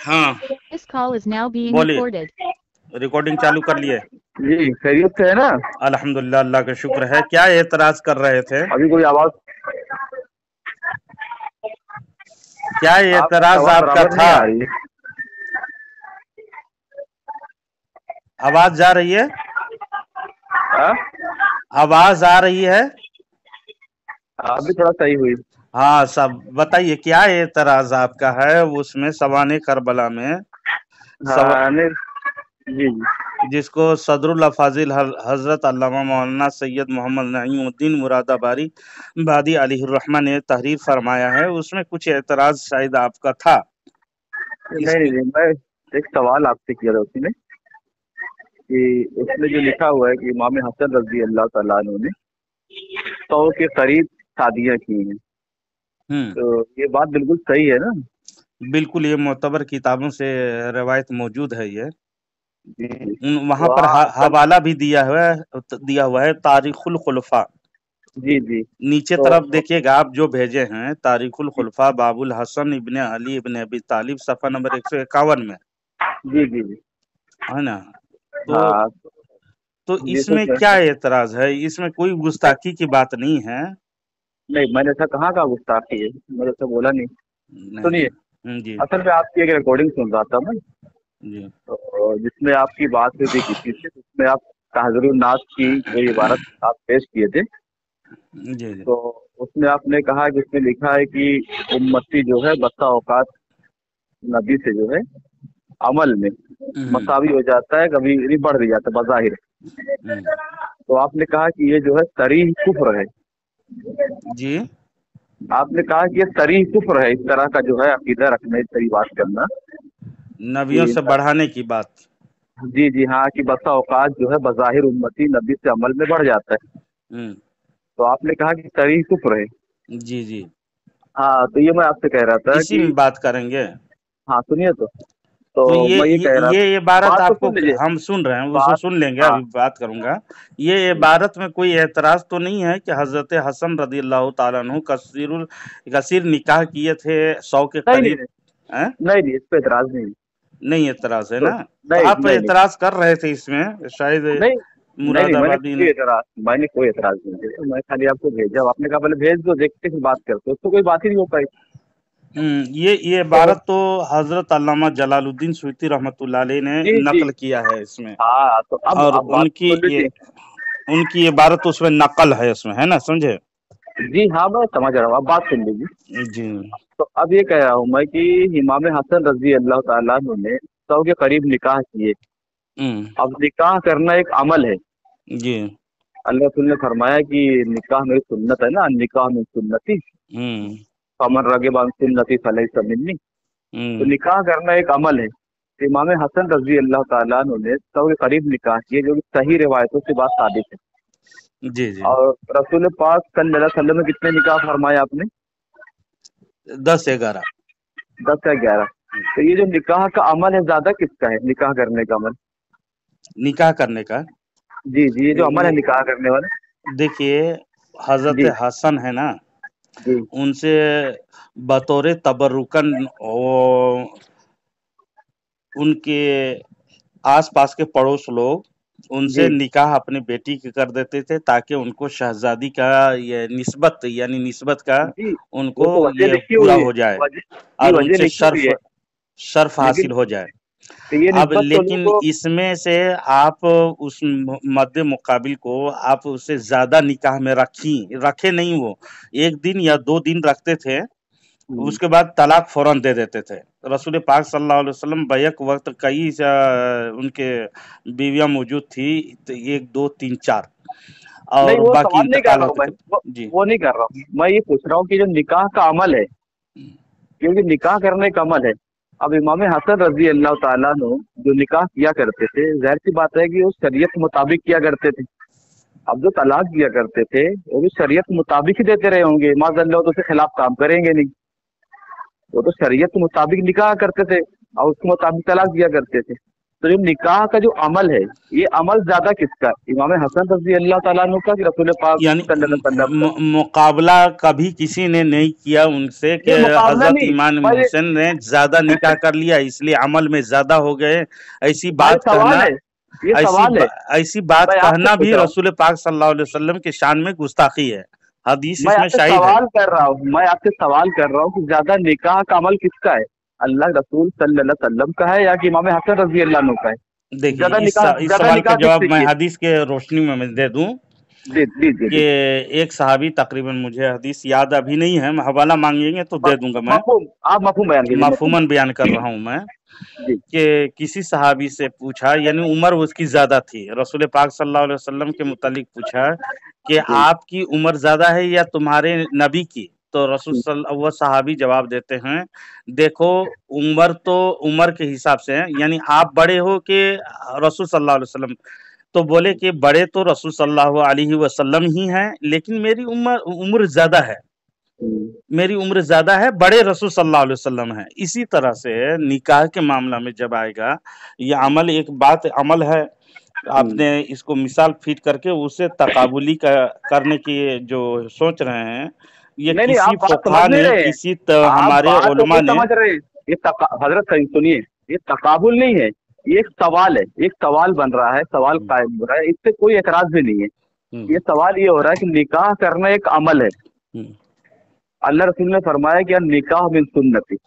हाँ This call is now being बोलिए, recorded. Recording चालू कर लिए। जी खैरियत से है ना? अल्हम्दुलिल्लाह, अल्लाह का शुक्र है। क्या एतराज कर रहे थे? अभी कोई आवाज क्या आपकी एतराज आवाज आपका बराबर था? नहीं आ रही है। आवाज जा रही है? हाँ? आवाज आ रही है? अभी थोड़ा सही हुई। हाँ, सब बताइए, क्या एतराज आपका है उसमें सवाने करबला में? हाँ नहीं, जी जी जिसको सदरुल अफाजिल हजरत अल्लामा मौलाना सैयद मोहम्मद नईमुद्दीन मुरादाबादी बादी अलैहिर्रहमा ने तहरीर फरमाया है, उसमें कुछ एतराज शायद आपका था। नहीं नहीं नहीं, मैं एक सवाल आपसे किया था उसमें कि उसमें जो लिखा हुआ है कि इमाम हसन रजी अल्लाह तआला अन्हु ने 100 के करीब शादियां की हैं, तो ये बात बिल्कुल सही है ना? बिल्कुल, ये मोतबर किताबों से रवायत मौजूद है। ये जी वहां तो पर आप हवाला भी दिया हुआ है तारीखुल खुलफा। जी जी नीचे तो तरफ देखिएगा, आप जो भेजे हैं तारीखुल खुलफा बाबुल हसन इब्ने अली इब्ने अबी तालिब, सफा नंबर 151 में, जी जी जी है ना? तो हाँ तो जी इसमें क्या एतराज है? इसमें कोई गुस्ताखी की बात नहीं है। नहीं, मैंने ऐसा कहाँ का गुस्ताखी है, मैंने ऐसा बोला नहीं। नहीं। सुनिए, जी असल में आपकी एक रिकॉर्डिंग सुन रहा था मैं, जी तो जिसमें आपकी बात हुई थी किसी से, जिसमें आप ताहज़ुरुन नास की कोई इबारत आप पेश किए थे। जी जी तो उसमें आपने कहा कि उसमें लिखा है कि उम्मती जो है बसा औकात नबी से जो है अमल में मसावी हो जाता है, कभी बढ़ भी जाता है बज़ाहिर। तो आपने कहा कि ये जो है सरीह कुफ्र है। जी आपने कहा कि ये सरीह कुफ्र है, इस तरह का जो है अकीदा रखना, इस तरह बात करना नबियों कि से बढ़ाने की बात। जी जी हाँ, कि बसा औकात जो है बज़ाहिर उम्मती नबी से अमल में बढ़ जाता है। तो आपने कहा कि सरीह कुफ्र है। जी जी हाँ, तो ये मैं आपसे कह रहा था इसी कि में बात करेंगे। हाँ सुनिए तो तो मैं ये कह रहा ये था, इबारत बात तो आपको सुन लीजिए। हम सुन रहे हैं, उसको बात सुन लेंगे, हाँ अभी बात करूंगा। ये इबारत में कोई एतराज तो नहीं है कि हजरत हसन रदी अल्लाह ताला अन्हु कसीर निकाह किए थे 100 के नहीं नहीं करीब? हैं? नहीं नहीं, इस पे एतराज नहीं। नहीं एतराज है तो ना? तो नहीं आप नहीं नहीं एतराज कर रहे थे इसमें शायद नहीं नहीं नहीं, मुरादाबादी ने। मैंने कोई एतराज नहीं किया, मैं खाली आपको भेजा। आपने कहा पहले भेज दो, देखते फिर बात करते, उसको कोई बात ही नहीं हो पाई। ये इबारत तो हजरत अल्लामा जलालुद्दीन सुय्यती रहमतुल्लाह अलैह ने जी जी नकल किया है इसमें। हाँ, तो और अब बात उनकी सुन ये लीजिए। उनकी इबारत उसमें नकल है उसमें, है ना? समझे? जी हाँ, मैं समझ रहा हूँ, अब बात सुन लीजिए। जी तो अब ये कह रहा हूँ मैं कि इमाम हसन रजी अल्लाह ताला अन्हु ने 100 के करीब निकाह किए। अब निकाह करना एक अमल है। जी अल्लाह रसूल ने फरमाया कि निकाह मेरी सुन्नत है ना, निकाह में सुन्नती फमन रगिब अन सुन्नती फलैसा मिन्नी। तो निकाह करना एक अमल है। तो इमाम हसन रजी अल्लाह ताला अन्हु ने 100 के करीब निकाह किए, जो कि सही रिवायतों से बात साबित है। जी जी और रसूल पाक सल्लल्लाहु अलैहि वसल्लम ने कितने निकाह फरमाए आपने? 10-11। 10 या 11। तो ये जो निकाह का अमल है, ज्यादा किसका है निकाह करने का अमल? निकाह करने का। जी जी, ये जो अमल है निकाह करने वाला। देखिए, हजरत जी हसन है ना, जी उनसे बतौर तबरुकन उनके आसपास के पड़ोस लोग उनसे जी निकाह अपनी बेटी के कर देते थे, ताकि उनको शहजादी का ये निस्बत का जी, वो उनको तो वजह ये लिखी पूरा हुई है। हो जाए जी और वजह उनसे लिखी हुई है, शर्फ हासिल लेकिन हो जाए। ये अब निस्बत तो लेकिन लोगों इसमें से आप उस मद्दे मुकाबिल को आप उससे ज्यादा निकाह में रखे नहीं। वो 1 दिन या 2 दिन रखते थे, को उसके बाद तलाक फौरन दे देते थे। रसूल पाक सल्लल्लाहु अलैहि वसल्लम बैक वक्त कई उनके बीवियां मौजूद थी, तो 1 2 3 4 नहीं, और वो बाकी सवाल नहीं कर इंतकाल रहा हूँ होते मैं, थे। जी वो नहीं कर रहा हूँ मैं। ये पूछ रहा हूँ कि जो निकाह का अमल है, क्योंकि निकाह करने का अमल है। अब इमाम हसन रजी अल्लाह ताला अन्हु जो निकाह किया करते थे, जाहिर सी बात है कि वो शरीयत मुताबिक किया करते थे। अब जो तलाक दिया करते थे वो भी शरीयत मुताबिक ही देते रहे होंगे, माज़अल्लाह तो उसके खिलाफ काम करेंगे नहीं। वो तो शरीयत मुताबिक निकाह करते थे और उसके मुताबिक तलाक दिया करते थे। तो जो निकाह का जो अमल है, ये अमल ज्यादा किसका, इमाम हसन रजी अल्लाह ताला अन्हु का कि रसूल पाक यानी सल्लल्लाहु अलैहि वसल्लम का? मुकाबला कभी किसी ने नहीं किया उनसे कि ये मुकाबला हजरत नहीं इमाम भाई, हुसैन ने ज्यादा निकाह कर लिया इसलिए अमल में ज्यादा हो गए, ऐसी भाई बात सवाल कहना, है, ये सवाल है। ऐसी बात मैं आपसे कहना पूछ भी रहा हूँ, रसूल पाक सल्लल्लाहु अलैहि वसल्लम के शान में गुस्ताखी है, हदीस मैं इसमें आपसे शाहिद है। सवाल कर रहा हूँ, मैं आपसे सवाल कर रहा हूँ कि ज्यादा निकाह का अमल किसका है, अल्लाह रसूल सल्लल्लाहु अलैहि वसल्लम का है या कि इमाम हसन रजी अल्लाह अन्हु का है? देखिए ज्यादा इस निकाह, इस ज्यादा सवाल का निकाह जवाब किससे मैं किए? हदीस के रोशनी में मैं दे दूं दीजिए कि दीजिए। एक सहाबी, तकरीबन मुझे हदीस याद अभी नहीं है, हवाला मांगेंगे तो दे दूंगा मैं, मफहूम, आप मफहूम बयान कीजिए, मफहूम। मफहूमन बयान कर रहा हूं मैं, जी कि किसी सहाबी से पूछा, यानी उम्र उसकी ज्यादा थी, रसूल पाक सल्लल्लाहु अलैहि वसल्लम के मुतालिक पूछा कि जी आपकी उम्र ज्यादा है या तुम्हारे नबी की, तो वो सहाबी जवाब देते हैं, देखो उम्र तो उम्र के हिसाब से है, यानी आप बड़े हो कि रसूल सल्लल्लाहु अलैहि वसल्लम, तो बोले कि बड़े तो रसूल सल्लल्लाहु अलैहि वसल्लम ही हैं, लेकिन मेरी उम्र उम्र ज्यादा है, मेरी उम्र ज्यादा है, बड़े रसूल सल्लल्लाहु अलैहि वसल्लम है। इसी तरह से निकाह के मामला में जब आएगा, ये अमल एक बात अमल है, आपने इसको मिसाल फिट करके उसे तकाबुली करने की जो सोच रहे हैं, ये नहीं नहीं, किसी आप बात समझ फुकहा नहीं ने, रहे, किसी आप हमारे बात तो उलमा नहीं ने, समझ रहे। ये हजरत सही सुनिए, ये तकाबुल नहीं है, ये एक सवाल है, एक सवाल बन रहा है, सवाल कायम हो रहा है, इससे कोई एतराज भी नहीं है। ये सवाल ये हो रहा है कि निकाह करना एक अमल है, अल्लाह रसूल ने फरमाया कि निकाह मिन सुन्नती,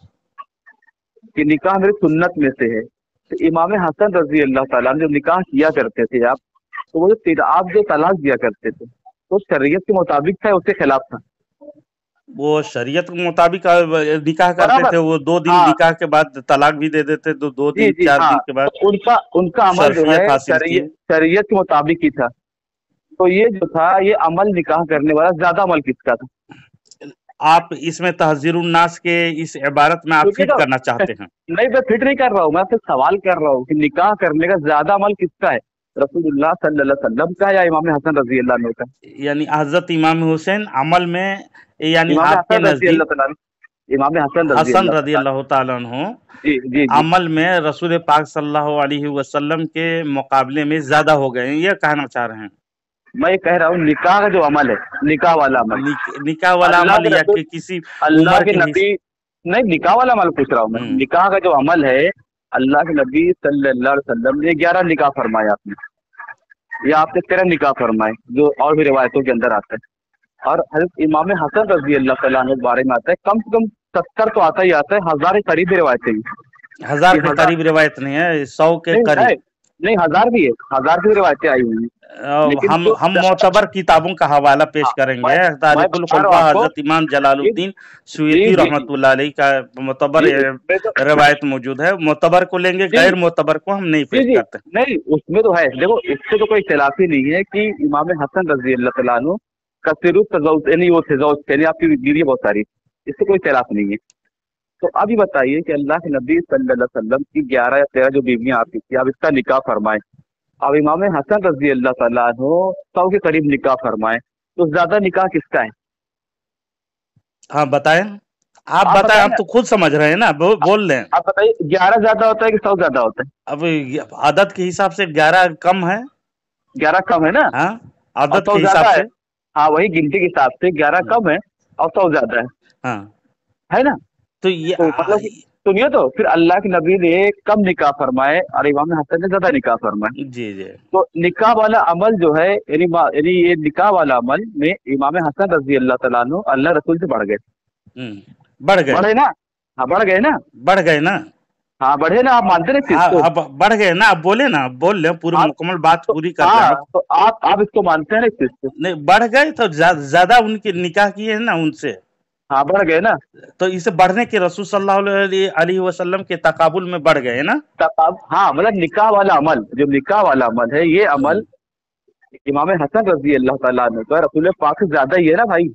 कि निकाह मेरी सुन्नत में से है। तो इमाम हसन रजी अल्लाह ताला ने जब निकाह किया करते थे आप, तो वो जो आप जो तलाक दिया करते थे तो शरीयत के मुताबिक था, उसके खिलाफ था? वो शरीयत के मुताबिक निकाह करते बराबर, थे, वो 2 दिन हाँ निकाह के बाद तलाक भी दे देते, तो दो जी दिन जी, चार हाँ, दिन के बाद तो उनका उनका अमल जो है शर्फियत हासिल किए। शरीयत के मुताबिक ही था। तो ये जो था, ये अमल निकाह करने वाला ज्यादा अमल किसका था? आप इसमें तहजीरुन नास के इस इबारत में आप क्योंकि फिट तो करना चाहते हैं। नहीं, मैं फिट नहीं कर रहा हूँ, मैं आपसे सवाल कर रहा हूँ कि निकाह करने का ज्यादा अमल किसका है, रसूलुल्लाह सल्लल्लाहु अलैहि वसल्लम का या इमाम हसन रजी अल्लाह अन्हु का? यानी हजरत इमाम हुसैन अमल में, यानी इमाम आपके हसन रजी नजदीक अल्लाह तआला, इमाम हसन रजी हसन अल्लाह रदी तआला। अल्लाह ताला अन्हु जी जी जी, अमल में रसूल पाक सल्लल्लाहु अलैहि वसल्लम के मुकाबले में ज्यादा हो गए हैं, ये कहना चाह रहे हैं। मैं ये कह रहा हूँ निकाह का जो अमल है, निकाह वाला अमल, निकाह वाला अल्लाह अमल के या रसूल, कि किसी अल्लाह उम्र के के नबी, नहीं निकाह वाला अमल पूछ रहा हूँ मैं, निकाह का जो अमल है, अल्लाह के नबी सल्लल्लाहु अलैहि वसल्लम ने 11 निकाह फरमाए आपने, या आपने 13 निकाह फरमाए, जो और भी रिवायतों के अंदर आता है। और हज़रत इमाम हसन रजी अल्लाह तआला अन्हु के बारे में आता है, कम से कम 70 तो आता ही आता है, 1000 के करीब रिवायतें हैं। 1000 कि के करीब रिवायत नहीं है, 100 के नहीं है, करीब। नहीं 1000 भी है, 1000 की भी रिवायतें आई हुई हैं, लेकिन जो हम मोतबर किताबों का हवाला पेश हाँ, करेंगे। मैं तारीखुल बता रहा हूँ खुलफा आपको, हजरत इमाम जी जलालुद्दीन जी सुयूती जी जी रहमतुल्लाह अलैह का मोतबर जी, उसमें तो रिवायत मौजूद है, मोतबर को लेंगे, जी गैर मोतबर को हम नहीं जी पेश जी, करते। नहीं उसमें तो है, देखो इससे तो कोई इख्तिलाफ ही नहीं है कि इमाम हसन रजी अल्लाह तआला अन्हु कसीरु तज़व्वुज, यानी वो तज़व्वुज, यानी आपकी बीवी बहुत सारी, इससे कोई इख्तिलाफ नहीं है। तो अब ये बताइए कि अल्लाह के नबी सल्लल्लाहु अलैहि वसल्लम की 11 या 13 जो बीवियां आपकी थी, आप इसका निकाह फरमाए, अब इमाम हसन रजी अल्लाह तआला अन्हु 100 के करीब निकाह फरमाए, तो ज्यादा निकाह किसका है? हाँ बताएं, आप आप बताएं, बताएं आप ना, तो खुद समझ रहे हैं ना, बोल लें। आप बताइए 11 ज्यादा होता है कि 100 ज्यादा होता है? अब आदत के हिसाब से 11 कम है। 11 कम है ना, हाँ, और आदत 100 के हिसाब ज्यादा है। से। हाँ, वही गिनती के हिसाब से 11 कम है और 100 ज्यादा हाँ, है ना? तो ये तो मतलब कि सुनिए, तो फिर अल्लाह के नबी ने कम निकाह फरमाए और इमाम हसन ने ज्यादा निकाह फरमाए। जी जी, तो निकाह वाला अमल जो है, यानी ये निकाह वाला अमल में इमाम हसन रजी अल्लाह तआला अन्हु अल्लाह रसूल से बढ़ गए। बढ़ गए, बढ़े ना? हाँ बढ़ गए ना, बढ़ गए ना। हाँ बढ़े ना, आप मानते ना इस चीज को? अब बढ़ गए ना, आप बोले ना, बोल ले, पूरी आप मुकम्मल बात तो, पूरी कर लें हाँ आप। तो आप इसको मानते हैं ना इस चीज को? नहीं, बढ़ गए तो ज्यादा उनके निकाह किए हैं ना उनसे, हाँ बढ़ गए ना, तो इसे बढ़ने के रसूल सल्लल्लाहु अलैहि वसल्लम के तकाबुल में बढ़ गए ना। तब आप, हाँ मतलब निकाह वाला अमल, जो निकाह वाला अमल है, ये अमल इमाम हसन रजी अल्लाह तआला अन्हु का रसूल पाक से ज्यादा ही है ना भाई,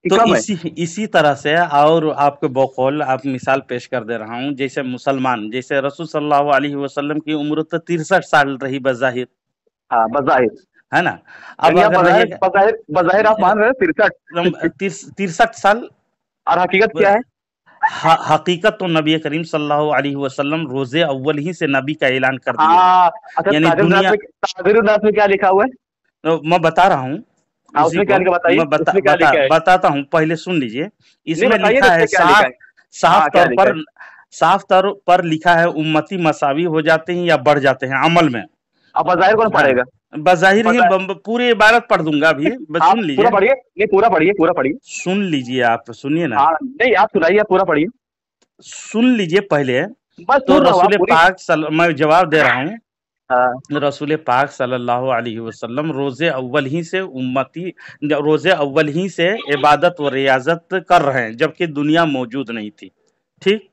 कि तो कम है? इसी तरह से, और आपके बकौल आप मिसाल पेश कर दे रहा हूँ, जैसे मुसलमान, जैसे रसूल सल्लल्लाहु अलैहि वसल्लम की उम्र तो 63 साल रही बज़ाहिर, हाँ बज़ाहिर, है ना। अब यानी आप अगर बज़ाहिर रहेगा बज़ाहिर बज़ाहिर आप मान रहे हैं 63, 63 साल, और हकीकत क्या है? हकीकत तो नबी करीम सल्लल्लाहु अलैहि वसल्लम रोजे अव्वल ही से नबी का ऐलान कर दिया। हाँ अच्छा, यानी दुनिया ताज़िरुन्नास में क्या लिखा हुआ है? मैं बता रहा हूँ इसी उसमें क्या को, लिखा बताइए, मैं उसमें क्या लिखा है? बताता हूँ, पहले सुन लीजिए। नहीं इसमें बताइए लिखा ना, है उसमें क्या लिखा है? साफ हाँ क्या तौर लिखा है? पर, साफ तौर पर लिखा है उम्मती मसावी हो जाते हैं या बढ़ जाते हैं अमल में। अब बज़ाहिर कौन हाँ, पढ़ेगा? बज़ाहिर ही बज़ाहिर पूरी इबारत पढ़ दूंगा अभी, बस आप सुन पूरा लीजिए, पढ़िए, नहीं पूरा पढ़िए, पूरा पढ़िए। सुन लीजिए, आप सुनिए ना, हाँ नहीं आप सुनाइए, आप पूरा पढ़िए, सुन लीजिए पहले। बस तो सुन रहा हूँ आप रसूल पूरी। पाक मैं जवाब दे रहा हूँ। हाँ रसूल पाक सल्लल्लाहु अलैहि वसल्लम रोजे अव्वल ही से रोजे अव्वल ही से इबादत व रियाजत कर रहे हैं जबकि दुनिया मौजूद नहीं थी। ठीक,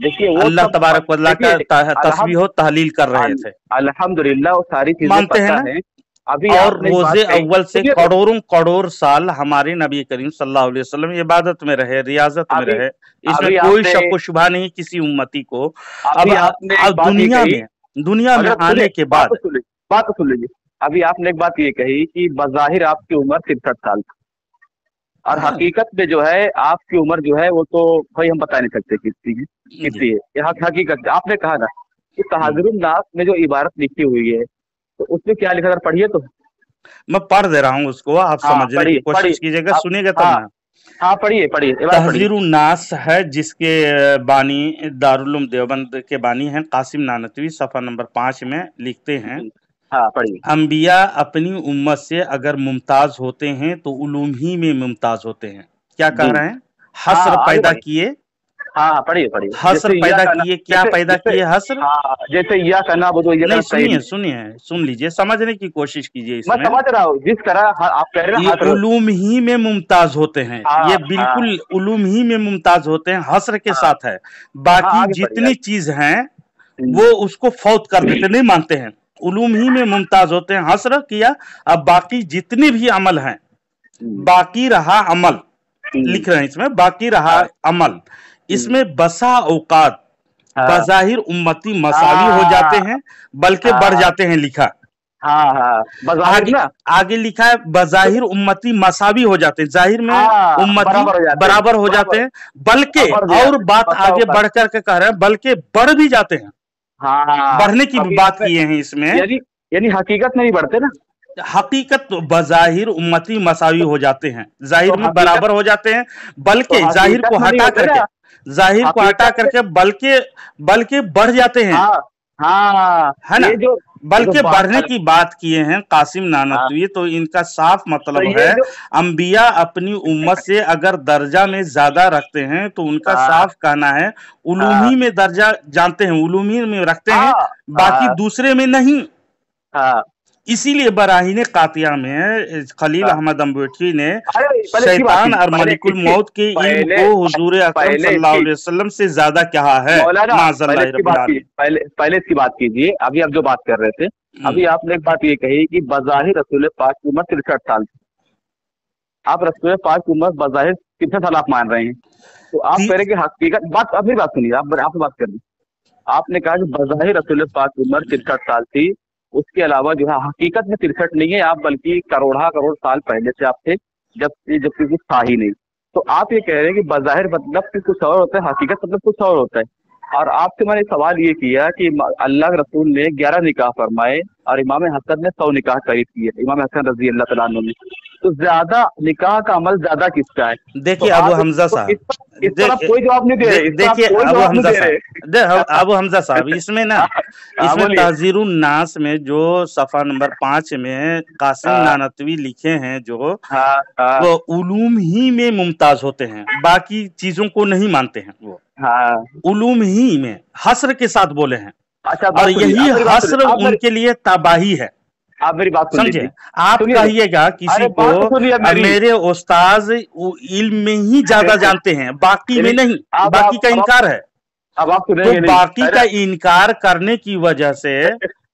देखिए वो अल्लाह सब तबारक व तआला देखिए, का तस्बीह तहलील कर रहे थे, अल्हम्दुलिल्लाह वो सारी चीजें मानते हैं पता ना। है। अभी और आपने एक बात रोजे कही, अव्वल से सुनिए तो, करोड़ों करोड़ साल हमारे नबी करीम सल्लल्लाहु अलैहि वसल्लम इबादत में रहे, रियाजत में अभी रहे, इसमें अभी कोई आपने शक व शुबा नहीं किसी उम्मती को। अब अभी आपने एक बात ये कही, दुनिया में अगर सुनिए आने के बात तो बाद, सुन लीजिए, बात तो सुन लीजिए। अभी आपने एक बात ये कही कि बज़ाहिर आपकी उम्र 63 साल, और हाँ हकीकत में जो है आपकी उम्र जो है वो तो भाई हम बता नहीं सकते कितनी है, जी, कितनी है ये हकीकत। आपने कहा ना कि तहाज़ुरुन्नास में जो इबारत लिखी हुई है तो उसमें क्या लिखा, अगर पढ़िए तो। मैं पढ़ दे रहा हूँ उसको, आप हाँ समझने की पढ़िए कोशिश पढ़िए, कीजिएगा, आप सुनिएगा तब हाँ ना। हाँ पढ़िए पढ़िए, इबारत पढ़िए। तहज़ीरुन्नास है जिसके बानी दारुल उलूम देवबंद के बानी हैं कासिम नानतवी, सफ़ा नंबर 5 में लिखते हैं, हाँ पढ़िए। अंबिया अपनी उम्मत से अगर मुमताज होते हैं तो उलूम ही में मुमताज होते हैं। क्या कह जी रहे हैं? हस्र हाँ आगे पैदा बढ़िए, किए, हाँ हाँ पढ़िए पढ़िए। हस्र जैसे या पैदा का ना, किए, क्या जैसे पैदा जैसे किए? हस्र। हाँ जैसे या का ना वो या का नहीं, नस्तईन सुनिए में। सुनिए, सुन लीजिए, समझने की कोशिश कीजिए। मैं इसमें समझ रहा हूँ जिस तरह आप कह रहे हैं ये हस्र। उलूम ही में मुमताज होते हैं, हाँ ये हाँ बिल्कुल उलूम ही में मुमताज होते हैं, हस्र के हाँ साथ है। हाँ बाकी आगे बढ़िए जितनी आगे। चीज हैं हम्म, वो उसको फौत कर देते, नहीं मानते हैं। उलूम ही में मुमताज होते हैं, हस्र किया। अब बाकी जितने भी अमल हैं, हम्म, बाकी रहा अमल, हम्म, लिख रहे हैं इसमें, बाकी रहा हाँ, अमल, हम्म, इसमें बसा औकात हाँ बज़ाहिर उम्मती मसावी हो जाते हाँ हैं बल्कि बढ़ हाँ जाते हैं, लिखा। हाँ हाँ बज़ाहिर आगे ना, आगे लिखा है बज़ाहिर उम्मती मसावी हो जाते हैं, जाहिर में हाँ उम्मती बराबर हो जाते हैं, बराबर हो जाते बराबर, हैं, बल्कि बढ़ भी और जाते हैं, बात बसा आगे औकात। बढ़ करके कह रहे हैं बल्कि बढ़ भी जाते हैं, हाँ बढ़ने की भी अभी बात आपने किए हैं इसमें। यानी यानी हकीकत में भी बढ़ते ना। हकीकत तो बज़ाहिर उम्मती मसावी हो जाते हैं, जाहिर तो में हकीकत बराबर हो जाते हैं, तो बल्कि जाहिर हकीकत को में नहीं हटा होते करके, ना, जाहिर को हटा हकीकत में। करके बल्कि बल्कि बढ़ जाते हैं, हाँ हाँ है ना। ये जो बल्कि बात बढ़ने की बात किए हैं कासिम हाँ नानतवी, तो इनका साफ तो मतलब ये है जो अंबिया अपनी उम्मत से अगर दर्जा में ज्यादा रखते हैं तो उनका हाँ साफ कहना है हाँ उलूमी में दर्जा जानते हैं, उलूमी में रखते हैं, हाँ बाकी हाँ दूसरे में नहीं। हाँ इसीलिए बराहीन कातिया में खलील हाँ। अहमद अम्बेडकी ने अरे पहले इसकी बात शैतान कीजिए, और पहले मलिकुल इसकी मौत के इल्म पहले को हुजूर अकरम पहले सल्लल्लाहु इसकी अलैहि वसल्लम से ज्यादा कहा है, मौलाना पहले माज़ल्लाहि इसकी रब्बिल बात कीजिए, आलमीन। पहले पहले इसकी बात कीजिए। अभी आप जो बात कर रहे थे, अभी आपने एक बात ये कही कि बज़ाहिर रसूल पाक की उम्र 63 साल थी। आप रसूल पाक की उम्र बज़ाहिर कितने साल आप मान रहे हैं? तो आप कह रहे हैं कि हकीकत बात, अपनी बात सुनिए, आप बात कर दी। आपने कहा कि बज़ाहिर रसूल पाक की उम्र 63 साल थी, उसके अलावा जो है हकीकत में 63 नहीं है आप, बल्कि करोड़ा करोड़ साल पहले से आप थे, जबकि कुछ था ही नहीं। तो आप ये कह रहे हैं कि बज़ाहिर मतलब कि कुछ और होता है, हकीकत मतलब कुछ और होता है। और आपसे मैंने सवाल ये किया कि अल्लाह के रसूल ने 11 निकाह फरमाए और इमाम हसन ने 100 निकाह करीब किए, इमाम हसन रजी अल्लाह तआला अन्हु ने। तो ज्यादा निकाह का अमल ज्यादा किसका है? देखिए तो अबू आप हमजा तो साहब, इस पर आप कोई जवाब नहीं दे रहे, इस पर आप देखिए कोई अबू जवाब नहीं हमजा दे रहे। साहब, अबू हमजा साहब, इसमें ना, हाँ इसमें बोलिए। तहज़ीरुन नास में जो सफ़ा नंबर 5 में कासिम हाँ नानतवी लिखे हैं, जो हाँ हाँ वो उलूम ही में मुमताज होते हैं, बाकी चीजों को नहीं मानते हैं, वो हाँ। उलूम ही में हस्र के साथ बोले हैं, अच्छा और बात सुनिए, यही आप मेरी बात हस्र सुनिए, उनके लिए तबाही है, आप मेरी बात सुन समझे। लीजिए, आप सुनिए तो। कहिएगा किसी अरे को बात तो सुनिए मेरी। मेरे उस्ताज इल्म में ही ज्यादा जानते हैं, बाकी में नहीं, बाकी का इनकार है। अब आप तो सुनेंगे नहीं। बाकी का इनकार करने की वजह से,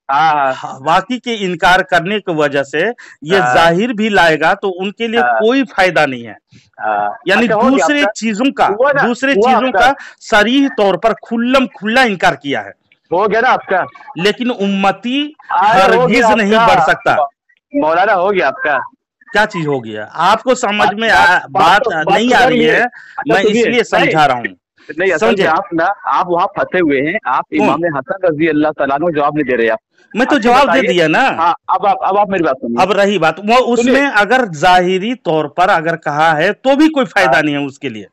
हाँ बाकी के इनकार करने की वजह से ये हाँ जाहिर भी लाएगा तो उनके लिए हाँ कोई फायदा नहीं है। हाँ। यानी अच्छा हो गया दूसरे आपका, चीजों का, हुआ ना, दूसरे हुआ चीजों आपका, का सरीह तौर पर खुल्लम खुल्ला इनकार किया है, हो गया ना आपका। लेकिन उम्मती अरे हो हरगिज गया नहीं आपका बढ़ सकता। मौलाना, हो गया आपका। क्या चीज हो गया? आपको समझ में बात बात तो नहीं आ रही है, अच्छा मैं सुनिए, इसलिए नहीं समझा रहा हूँ। नहीं, असल में समझे? आप वहाँ फंसे हुए हैं। आप कौन? इमाम हसन रजी अल्लाह तआला अन्हु जवाब नहीं दे रहे आप। मैं तो आप जवाब दे बताइए। दिया ना। हाँ, अब आप मेरी बात सुनिए। अब रही बात वो सुनिए, उसमें अगर जाहिरी तौर पर अगर कहा है तो भी कोई फायदा नहीं है उसके लिए,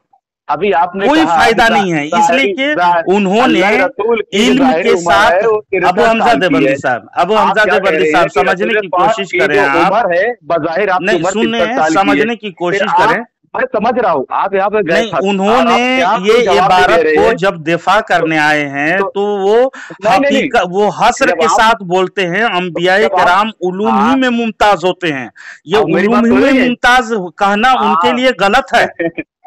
अभी आपने कोई कहा फायदा नहीं है, इसलिए कि उन्होंने अल्लाह रसूल की जो इल्म जाहिर के उम्र साथ है वो 63 अबू हमजा साल की देवबंदी है। साहब, अबू आप हमजा क्या कह देवबंदी रहे साहब हैं कि समझने रसूल की पाक कोशिश की करें जो आप, उम्र है बज़ाहिर आपकी नहीं उम्र सुने 63 साल की है। समझने की फिर कोशिश आप, करें। मैं समझ रहा हूँ आप यहाँ पे गए नहीं फंस और उन्होंने आप क्या ये कोई जवाब नहीं दे इबारत रहे को हैं। जब दिफा करने आए हैं तो तो वो नहीं नहीं नहीं, हकीकत वो हस्र जब के आप साथ बोलते हैं अंबियाए जब आप कराम उलूम ही हाँ, में मुमताज होते हैं, ये अब मेरी उलूम बात ही में सुनेंगे। मुमताज कहना उनके हाँ लिए गलत है।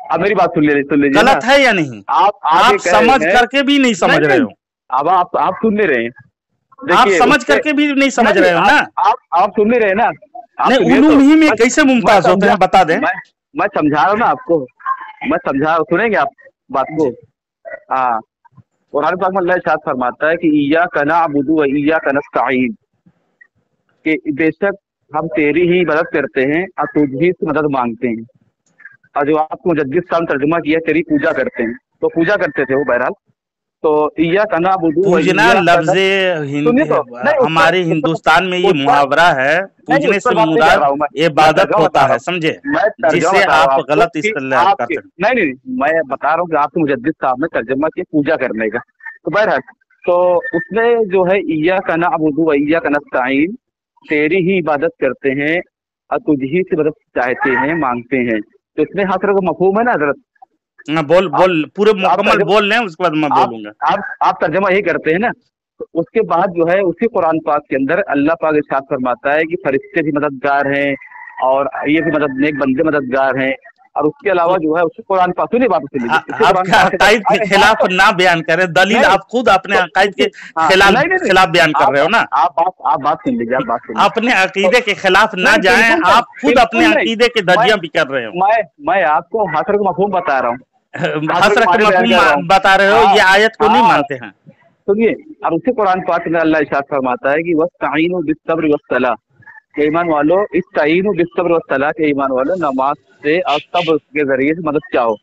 अब मेरी बात सुन लीजिए ना। गलत है या नहीं? आप ये आप कह समझ रहे हैं। करके भी नहीं समझ नहीं रहे नहीं, हो, अब आप सुन नहीं रहे हैं। आप देखिए समझ उससे करके भी नहीं समझ नहीं, रहे हो ना। आप सुन नहीं रहे ना। आप नहीं सुनिए तो। उलूम ही में मैं कैसे मैं मुमताज होते समझा हैं बता दें। मैं समझा रहा हूँ ना आपको। मैं समझा रहा हूँ, सुनेंगे आप बात को। जी हाँ, कुरान पाक में अल्लाह इरशाद फरमाता है कि इय्याका नअबुदु व इय्याका नस्तईन, कि बेशक हम तेरी ही मदद करते हैं और तुझी से मदद मांगते हैं। और जो आपको मुजद्दिद साहब ने तर्जुमा किया तेरी पूजा करते हैं, तो पूजा करते थे वो बहरहाल। तो इय्याका नअबुदु व पूजना इय्याका लफ्ज सुनिए तो। नहीं, हमारे हिंदुस्तान में ये मुहावरा है, नहीं, पूजने उस पर से बात नहीं कर मुराद रहा हूँ। मैं इबादत तर्जुमा होता बता रहा है, हूँ। समझे, मैं तर्जुमा जिसे बता रहा हूँ आप आपको गलत कि इस्तेमाल आपके करते नहीं नहीं, मैं बता रहा हूँ कि आपके मुजद्दिद साहब ने तर्जुमा किया पूजा करने का। तो बहरहाल तो उसमें जो है इय्याका नअबुदु व इय्याका नस्तईन, तेरी ही इबादत करते हैं और तुझी से मदद चाहते हैं, मांगते हैं। तो इसमें हसर का मफहूम है ना हजरत। हैं। बोल आप बोल पूरे आप मुकम्मल तर्जुमा बोल लें उसके बाद मैं आप बोलूंगा। आप तर्जुमा यही करते हैं ना। तो उसके बाद जो है उसी कुरान पाक के अंदर अल्लाह पाक इरशाद फरमाता है कि फरिश्ते भी मददगार हैं और ये भी मदद नेक बंदे मददगार हैं। और उसके अलावा जो है उसी कुरान पाक, सुनिए बात सुन लीजिए, उसी कुरान आपके पाक के अकायद के अंदर खिलाफ ना बयान करें, दलील नहीं आप खुद अपने तो अकायद के हाँ, नहीं नहीं नहीं, खिलाफ बयान कर रहे हो ना। आप बात सुन लीजिए, आप बात सुन लीजिए। अपने तो अकीदे के खिलाफ ना नहीं, जाएं, बिल्कुल नहीं, आप खुद अपने बिल्कुल नहीं। अकीदे के मैं धज्जियां भी कर रहे हो। मैं आपको हसर का मफहूम बता रहा हूँ, हसर हसर के के माने बयान कर रहा हूँ। मफहूम बता रहे हो, हाँ ये आयत को नहीं हाँ, मानते हैं। सुनिए। और उसी कुरान पाक में अल्लाह इरशाद फरमाता है कि वस्तईनु बिस्सब्र वस्सलाह, के ईमान वालों इस्तईनु बिस्सब्र वस्सलाह, के ईमान वालों नमाज से और सब्र के जरिए से मदद चाहो।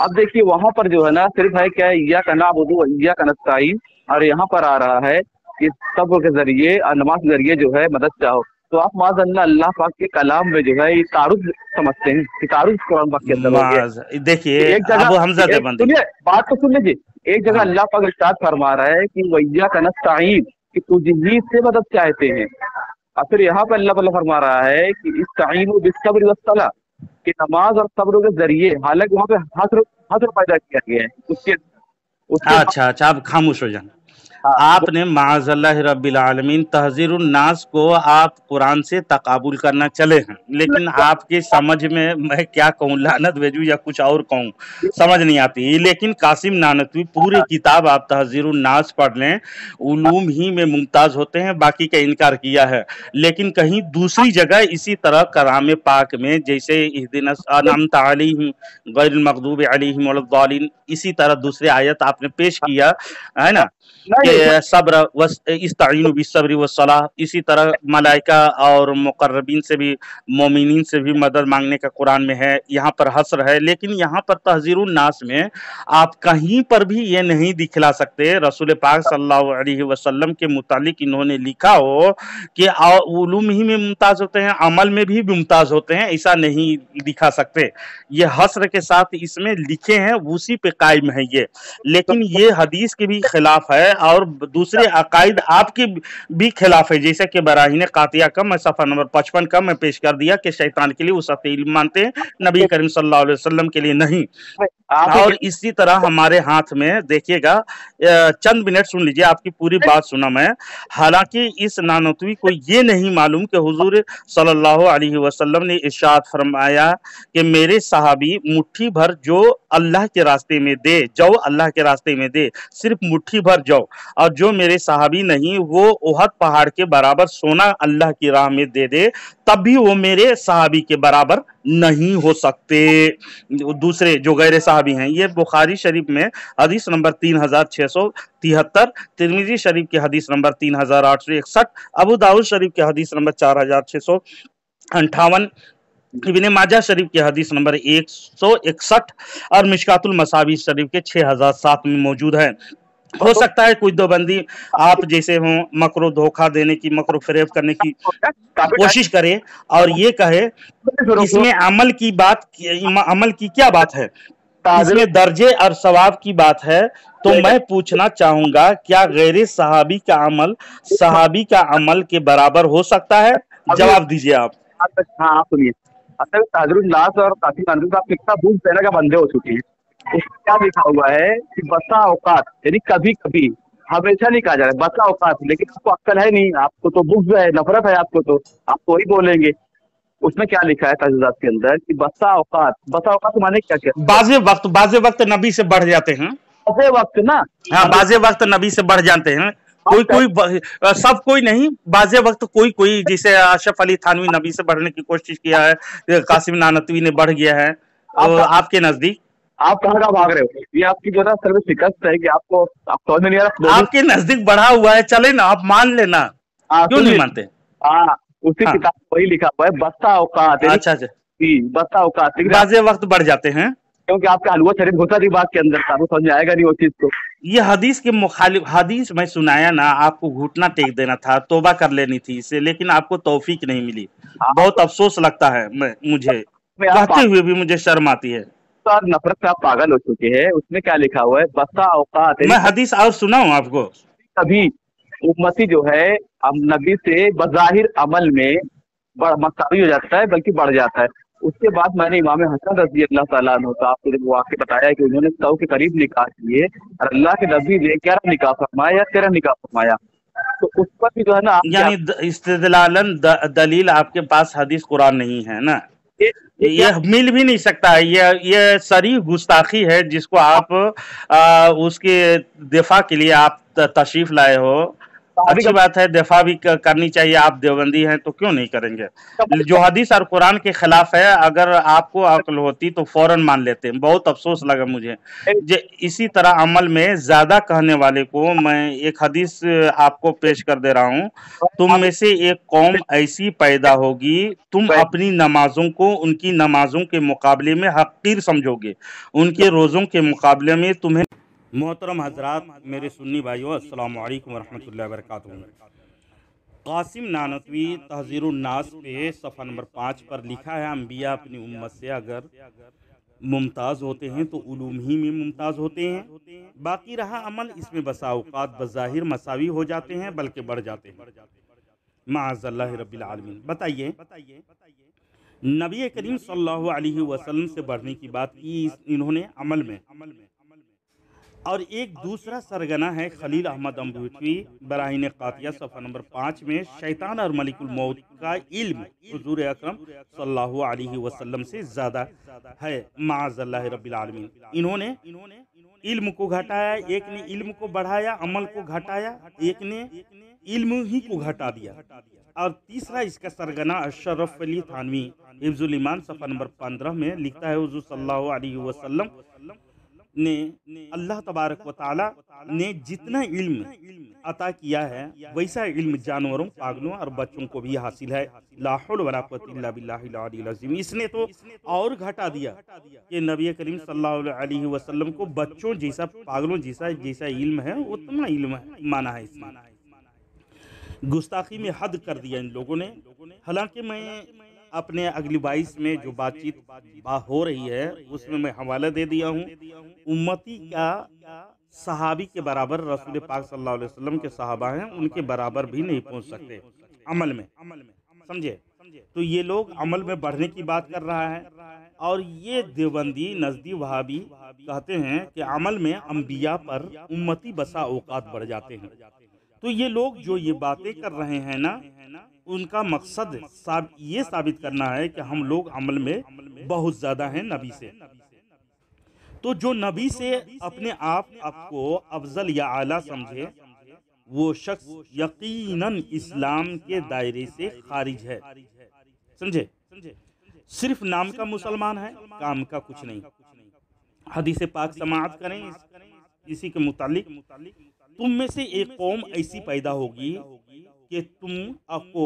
अब देखिए वहां पर जो है ना सिर्फ है क्या इय्याका नअबुदु व इय्याका नस्तईन, और यहाँ पर आ रहा है कि सब्र के जरिए और नमाज के जरिए जो है मदद चाहो। तो आप माज़अल्लाह अल्लाह पाक के कलाम में जो है ये तारुफ समझते हैं कि तारुफ कुरान पाक के अंदर हो गया। देखिए एक जगह अबू हमजा देवबंदी, सुनिए बात तो सुन लीजिए। एक जगह हाँ अल्लाह पाक इरशाद फरमा रहा है कि वैय्याका नस्तईन, कि तुझी से मदद चाहते हैं। और फिर यहाँ पर अल्लाह ताला फरमा रहा है कि इस्तईनु बिस्सब्र वस्सलाह, कि नमाज और सब्र के जरिए, हालांकि वहाँ पे हसर हसर पैदा किया गया है उसके उसके बाद। अच्छा आप खामोश हो जाना। हाँ आपने माज़अल्लाह रब्बिल आलमीन तहज़ीरुन नास को आप कुरान से तकाबुल करना चले हैं, लेकिन आपकी समझ में मैं क्या कहूँ, लानत भेजूँ या कुछ और कहूँ समझ नहीं आती। लेकिन कासिम नानतवी पूरी किताब आप तहज़ीरुन नास पढ़ लें, उलूम ही में मुमताज़ होते हैं, बाकी का इनकार किया है। लेकिन कहीं दूसरी जगह इसी तरह कलाम पाक में जैसे इहदिनस अनअमत अलैहिम गैरिल मग़दूबि अलैहिम वलद्दालिन, इसी तरह दूसरे आयत आपने पेश किया है ना कि नहीं नहीं, सब्र इस्तईनु बिस्सब्रि वस्सलाह, इसी तरह मलाइका और मुकर्रबीन से भी मोमिनीन से भी मदद मांगने का कुरान में है, यहाँ पर हस्र है। लेकिन यहाँ पर तहज़ीरुन नास में आप कहीं पर भी ये नहीं दिखला सकते रसूल पाक सल्लल्लाहु अलैहि वसल्लम के मुतालिक इन्होंने लिखा हो कि उलूम ही में मुमताज़ होते हैं, अमल में भी मुमताज़ होते हैं, ऐसा नहीं दिखा सकते। ये हस्र के साथ इसमें लिखे हैं, उसी पे कायम है ये। लेकिन ये हदीस के भी खिलाफ है और दूसरे अकायद आपके भी खिलाफ है, जैसे कि बराहीन कातिया का मैं सफ़ा नंबर 55 का मैं पेश कर दिया कि शैतान के लिए वसअत इल्म मानते हैं, नबी करीम सल्लल्लाहु अलैहि वसल्लम के लिए नहीं। आप और इसी तरह हमारे हाथ में देखिएगा, चंद मिनट सुन लीजिए, आपकी पूरी बात सुना मैं। हालांकि इस नानतवी को ये नहीं मालूम कि हुजूर सल्लल्लाहु अलैहि वसल्लम ने इरशाद फरमाया कि मेरे सहाबी मुट्ठी भर जो अल्लाह के रास्ते में दे, जो अल्लाह के रास्ते में दे, सिर्फ मुट्ठी भर जो, और जो मेरे सहाबी नहीं वो उहद पहाड़ के बराबर सोना अल्लाह की राह में दे दे, तब भी वो मेरे सहाबी के बराबर नहीं हो सकते। दूसरे जो गैर सहाबी हैं, ये बुखारी शरीफ में हदीस नंबर 3673, तिरमिजी शरीफ की हदीस नंबर 3861, अबू दाऊद शरीफ की हदीस नंबर 4658, इब्ने माजा शरीफ की हदीस नंबर 161 और मिशकातुल मसाबी शरीफ के 6007 में मौजूद है। हो तो सकता है कोई दो आप जैसे हों, मकरो धोखा देने की, मकरो फरेब करने की काफी कोशिश करे और ये कहे टाइम इसमें अमल की क्या बात है, ताजिर इसमें दर्जे और सवाब की बात है। तो मैं पूछना चाहूंगा, क्या गैर सहाबी का अमल के बराबर हो सकता है? अभी जवाब दीजिए आप। हाँ आप सुनिए, असल ताजरुल नास और काफी मंजूर आप कितना भूख पहले का बंदे हो चुके हैं। उसमें क्या लिखा हुआ है कि बसा औकात, यानी कभी कभी, हमेशा नहीं कहा जा रहा है, बसा औकात। लेकिन आपको अक्ल है नहीं, आपको तो बुग्ज है, नफरत है आपको, तो आप तो वही बोलेंगे। उसमें क्या लिखा है ताजुदात के अंदर कि बसा औकात माने क्या क्या? बाजे वक्त नबी से बढ़ जाते हैं। ऐसे वक्त ना, हाँ, बाजे वक्त नबी से बढ़ जाते हैं। सब कोई नहीं, बाजे वक्त कोई जैसे अशरफ अली थानवी नबी से बढ़ने की कोशिश किया है, कासिम नानतवी ने बढ़ गया है। तो आपके नजदीक आप कहाँ भाग रहे हो? ये आपकी जो है सर्विस शिकस्त है कि आपको आप समझ में नहीं आ रहा। आपके नजदीक बढ़ा हुआ है, चले ना, आप मान लेना। क्यों नहीं मानते? हाँ, उसी किताब में वही लिखा हुआ है, बसा औकात। अच्छा, बसा औकात बाजे वक्त बढ़ जाते हैं, क्योंकि आपका हलवा शरीफ होता दिमाग के अंदर, आपको समझ में आएगा नहीं वो चीज। तो ये हदीस के मुखालिफ हदीस मैं सुनाया ना, आपको घुटना टेक देना था, तौबा कर लेनी थी इससे, लेकिन आपको तौफीक नहीं मिली। बहुत अफसोस लगता है मुझे, कहते हुए भी मुझे शर्म आती है। तो नफरत से आप पागल हो चुके हैं। उसमें क्या लिखा हुआ है? बसा औकात। मैं हदीस और सुनाऊं आपको? कभी उम्मती जो है अब नबी से बज़ाहिर अमल में मसावी हो जाता है, बल्कि बढ़ जाता है। उसके बाद मैंने इमाम हसन रजी अल्लाह ताला अन्हु का आपको जब वाक़या बताया कि उन्होंने 100 के करीब निकाह किए और अल्लाह के नबी ने 11 निकाह फरमाया या 13 निकाह फरमाया। तो उस पर भी जो है ना, यानी इस्तिदलालन दलील आपके पास हदीस कुरान नहीं है ना, ये मिल भी नहीं सकता है। ये सरी गुस्ताखी है जिसको आप उसके दिफा के लिए आप तशरीफ लाए हो। अच्छी बात है, दिफा भी करनी चाहिए, आप देवबंदी हैं तो क्यों नहीं करेंगे। जो हदीस और कुरान के खिलाफ है, अगर आपको अक्ल होती तो फौरन मान लेते। बहुत अफसोस लगा मुझे। इसी तरह अमल में ज्यादा कहने वाले को मैं एक हदीस आपको पेश कर दे रहा हूँ। तुम में से एक कौम ऐसी पैदा होगी, तुम अपनी नमाजों को उनकी नमाजों के मुकाबले में हकीर समझोगे, उनके रोजों के मुकाबले में तुम्हें। मोहतरम हजरात, मेरे सुन्नी भाइयों, अस्सलाम वालेकुम वरहमतुल्लाहि वबरकातुहू। कासिम नानतवी तहज़ीरुन नास पे सफ़ा नंबर 5 पर लिखा है, अंबिया अपनी उम्मत से अगर मुमताज़ होते हैं तो उलूम ही में मुमताज़ होते हैं। बाकी रहा अमल, इसमें बसा औक़ात बज़ाहिर मसावी हो जाते हैं, बल्कि बढ़ जाते हैं। माअज़ल्लाहि रब्बिल आलमीन। बताइए, नबी करीम सल्लल्लाहु अलैहि वसल्लम से बढ़ने की बात की इन्होंने अमल में। और एक दूसरा सरगना है खलील अहमद अम्बुटवी बराहीन कातिया सफ़ा नंबर 5 में, शैतान और मलिकुल मौत का इल्म हुजूर अकरम सल्लल्लाहु अलैहि वसल्लम से ज्यादा है, माअज़ल्लाहि रब्बिल आलमीन। इन्होंने इल्म को घटाया, एक ने इल्म को बढ़ाया, अमल को घटाया, एक ने इल्म ही को घटा दिया। और तीसरा इसका सरगना अशरफ अली थानवी हिफ्जुल ईमान सफ़ा नंबर 15 में लिखता है, हुजूर सल्लल्लाहु अलैहि वसल्लम ने अल्लाह तबारक व तआला ने जितना इल्म अता किया है, वैसा इल्म जानवरों, पागलों और बच्चों को भी हासिल है। ला हौल वला कुव्वता इल्ला बिल्लाहिल अलील अज़ीम। इसने तो और घटा दिया कि नबी करीम सल्लल्लाहु अलैहि वसल्लम को बच्चों जैसा, पागलों जैसा इल्म है, उतना इल्म माना है। इसमें गुस्ताखी में हद कर दिया इन लोगों ने। हालांकि मैं अपने अगली 22 में जो बातचीत हो रही है उसमें मैं हवाला दे दिया हूँ। उम्मती का सहाबी के बराबर रसूल पाक सल्लल्लाहु अलैहि वसल्लम के सहाबा हैं, उनके बराबर भी नहीं पहुँच सकते अमल में। समझे? तो ये लोग अमल में बढ़ने की बात कर रहा है, और ये देवबंदी नजदी वहाबी कहते हैं कि अमल में अंबिया पर उम्मती बसा औकात बढ़ जाते हैं। तो ये लोग जो ये बातें कर रहे हैं ना, उनका मकसद ये साबित करना है कि हम लोग अमल में बहुत ज्यादा हैं नबी से। तो जो नबी से अपने आप को अफजल या आला समझे, वो शख्स यकीनन इस्लाम के दायरे से खारिज है। समझे? सिर्फ नाम का मुसलमान है, काम का कुछ नहीं। हदीस पाक समाअत करें इसी के मुतालिक, तुम में से एक कौम ऐसी पैदा होगी कि तुम आपको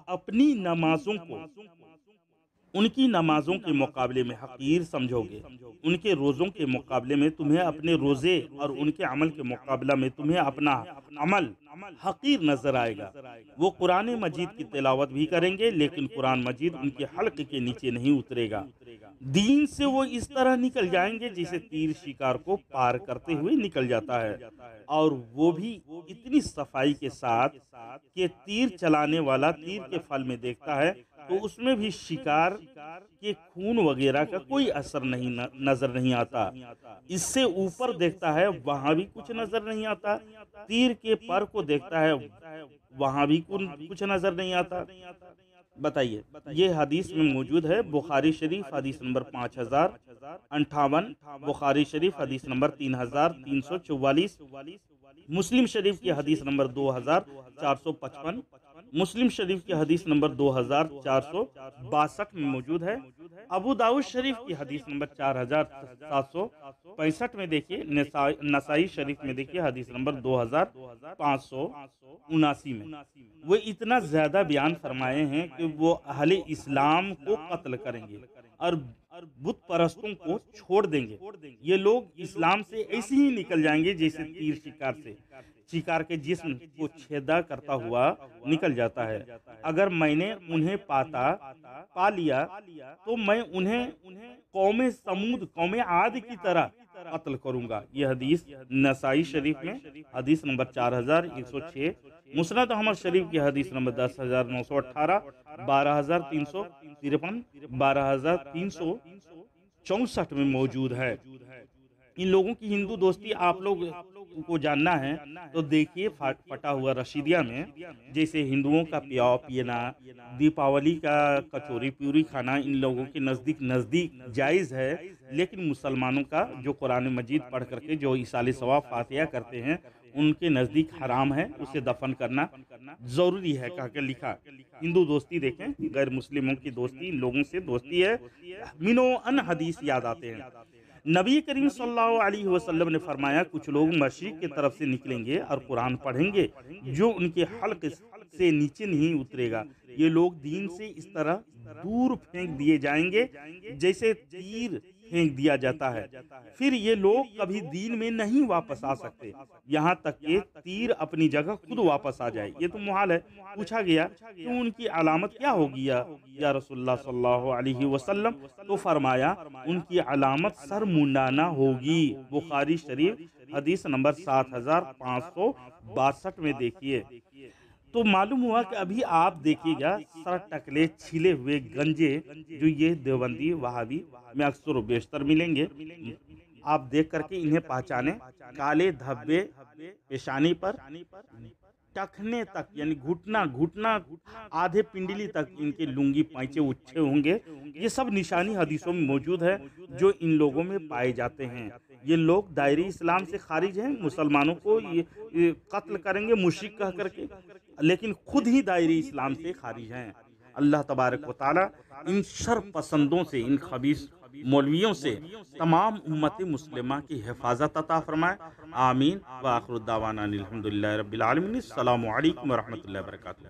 अपनी नमाजों को ان کی نمازوں کے مقابلے میں حقیر سمجھو گے، ان کے روزوں کے مقابلے میں تمہیں اپنے روزے اور ان کے عمل کے مقابلہ میں تمہیں اپنا عمل حقیر نظر آئے گا۔ وہ قرآن مجید کی تلاوت بھی کریں گے لیکن قرآن مجید ان کے حلق کے نیچے نہیں اترے گا۔ دین سے وہ اس طرح نکل جائیں گے جیسے تیر شکار کو پار کرتے ہوئے نکل جاتا ہے، اور وہ بھی اتنی صفائی کے ساتھ کہ تیر چلانے والا تیر کے پھل میں دیکھتا ہے تو اس میں بھی شکار کے خون وغیرہ کا کوئی اثر نظر نہیں آتا۔ اس سے اوپر دیکھتا ہے وہاں بھی کچھ نظر نہیں آتا، تیر کے پر کو دیکھتا ہے وہاں بھی کچھ نظر نہیں آتا۔ بتائیے، یہ حدیث میں موجود ہے، بخاری شریف حدیث نمبر 5058، بخاری شریف حدیث نمبر 3344، مسلم شریف کی حدیث نمبر 2455، مسلم شریف کی حدیث نمبر 2462 میں موجود ہے۔ ابو داؤد شریف کی حدیث نمبر 4765 میں دیکھیے، نسائی شریف میں دیکھیے حدیث نمبر 2579 میں۔ وہ اتنا زیادہ بیان فرمائے ہیں کہ وہ اہل اسلام کو قتل کریں گے اور بت پرستوں کو چھوڑ دیں گے۔ یہ لوگ اسلام سے ایسے ہی نکل جائیں گے جیسے تیر شکار کے جسم کو چھیدا کرتا ہوا نکل جاتا ہے۔ اگر میں نے انہیں پا لیا تو میں انہیں قوم سمود، قوم عاد کی طرح قتل کروں گا۔ یہ حدیث نسائی شریف میں حدیث نمبر 4106، مسند احمد شریف کی حدیث نمبر 10918، 12353، 12364 میں موجود ہے۔ ان لوگوں کی ہندو دوستی آپ لوگ کو جاننا ہے تو دیکھیے پٹا ہوا رشیدیہ میں، جیسے ہندوؤں کا پیاو پینا، دیپاولی کا کچوری پیوری کھانا ان لوگوں کے نزدیک جائز ہے، لیکن مسلمانوں کا جو قرآن مجید پڑھ کر کے جو ایصال ثواب فاتحہ کرتے ہیں ان کے نزدیک حرام ہے، اسے دفن کرنا ضروری ہے کہہ کے لکھا۔ ہندو دوستی دیکھیں، غیر مسلموں کی دوستی ان لوگوں سے دوستی ہے، منو ان حدیث یاد آتے ہیں۔ نبی کریم صلی اللہ علیہ وسلم نے فرمایا، کچھ لوگ مشرق کی طرف سے نکلیں گے اور قرآن پڑھیں گے جو ان کے حلق سے نیچے نہیں اترے گا۔ یہ لوگ دین سے اس طرح دور پھینک دیے جائیں گے جیسے تیر پھینک دیا جاتا ہے، پھر یہ لوگ کبھی دین میں نہیں واپس آ سکتے یہاں تک کہ تیر اپنی جگہ خود واپس آ جائے۔ یہ تو محال ہے۔ پوچھا گیا کہ ان کی علامت کیا ہوگی یا رسول اللہ صلی اللہ علیہ وسلم؟ تو فرمایا ان کی علامت سر منڈانا ہوگی۔ بخاری شریف حدیث نمبر 7562 میں دیکھیے۔ تو معلوم ہوا کہ ابھی آپ دیکھیے گا سر ٹکلے چھلے ہوئے گنجے جو یہ دیوبندی وہابی میں اکثر و بیشتر ملیں گے، آپ دیکھ کر کے انہیں پہچانے۔ کالے دھبے پیشانی پر ٹکنے تک یعنی گھٹنا آدھے پنڈلی تک ان کے لنگی پائچے اچھے ہوں گے۔ یہ سب نشانی حدیثوں میں موجود ہے جو ان لوگوں میں پائے جاتے ہیں۔ یہ لوگ دائرے اسلام سے خارج ہیں، مسلمانوں کو قتل کریں گے مشرک کہہ کر کے، لیکن خود ہی دائرے اسلام سے خارج ہیں۔ اللہ تبارک و تعالی ان شر پسندوں سے، ان خبیث مولویوں سے تمام امت مسلمہ کی حفاظت عطا فرمائے، آمین۔ وآخر دعوانا الحمدللہ رب العالمین۔ السلام علیکم ورحمۃ اللہ وبرکاتہ۔